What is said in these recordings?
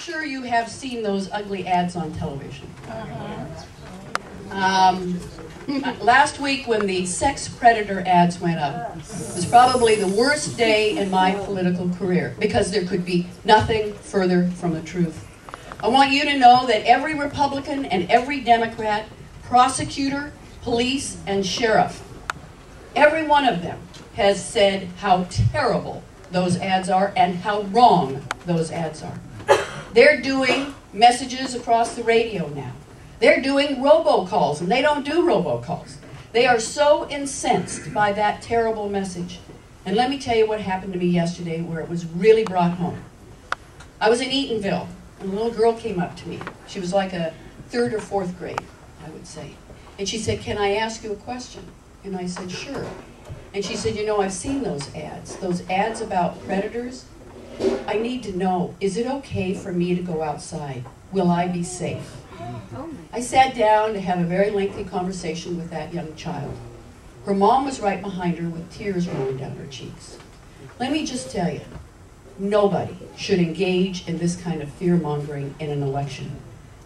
sure you have seen those ugly ads on television. Last week when the sex predator ads went up, was probably the worst day in my political career, because there could be nothing further from the truth. I want you to know that every Republican and every Democrat, prosecutor, police, and sheriff, every one of them has said how terrible those ads are and how wrong those ads are. They're doing messages across the radio now. They're doing robocalls, and they don't do robocalls. They are so incensed by that terrible message. And let me tell you what happened to me yesterday where it was really brought home. I was in Eatonville, and a little girl came up to me. She was like a 3rd or 4th grade, I would say. And she said, "Can I ask you a question?" And I said, "Sure." And she said, "You know, I've seen those ads about predators. I need to know, is it okay for me to go outside? Will I be safe?" I sat down to have a very lengthy conversation with that young child. Her mom was right behind her with tears rolling down her cheeks. Let me just tell you, nobody should engage in this kind of fear-mongering in an election.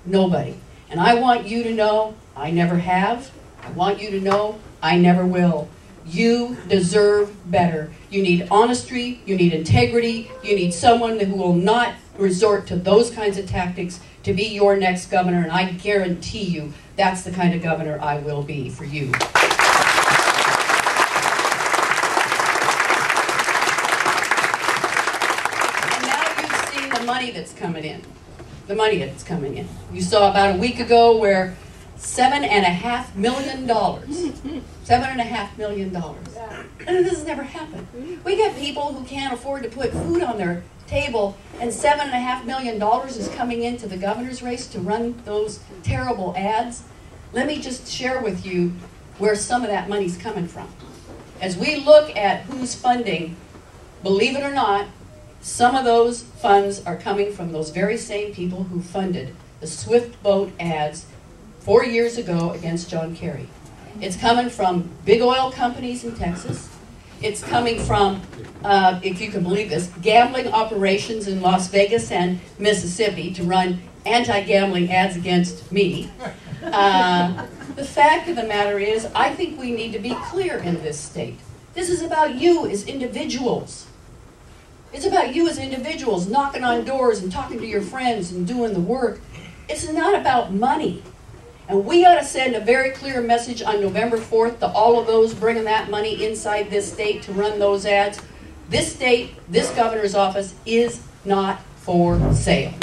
Nobody. And I want you to know, I never have. I want you to know, I never will. You deserve better. You need honesty, you need integrity, you need someone who will not resort to those kinds of tactics to be your next governor, and I guarantee you that's the kind of governor I will be for you. And now you've seen the money that's coming in. The money that's coming in. You saw about a week ago where $7.5 million. $7.5 million. And this has never happened. We got people who can't afford to put food on their table, and $7.5 million is coming into the governor's race to run those terrible ads. Let me just share with you where some of that money's coming from. As we look at who's funding, believe it or not, some of those funds are coming from those very same people who funded the Swift Boat ads 4 years ago against John Kerry. It's coming from big oil companies in Texas. It's coming from, if you can believe this, gambling operations in Las Vegas and Mississippi to run anti-gambling ads against me. The fact of the matter is, I think we need to be clear in this state. This is about you as individuals. It's about you as individuals knocking on doors and talking to your friends and doing the work. It's not about money. And we ought to send a very clear message on November 4th to all of those bringing that money inside this state to run those ads. This state, this governor's office is not for sale.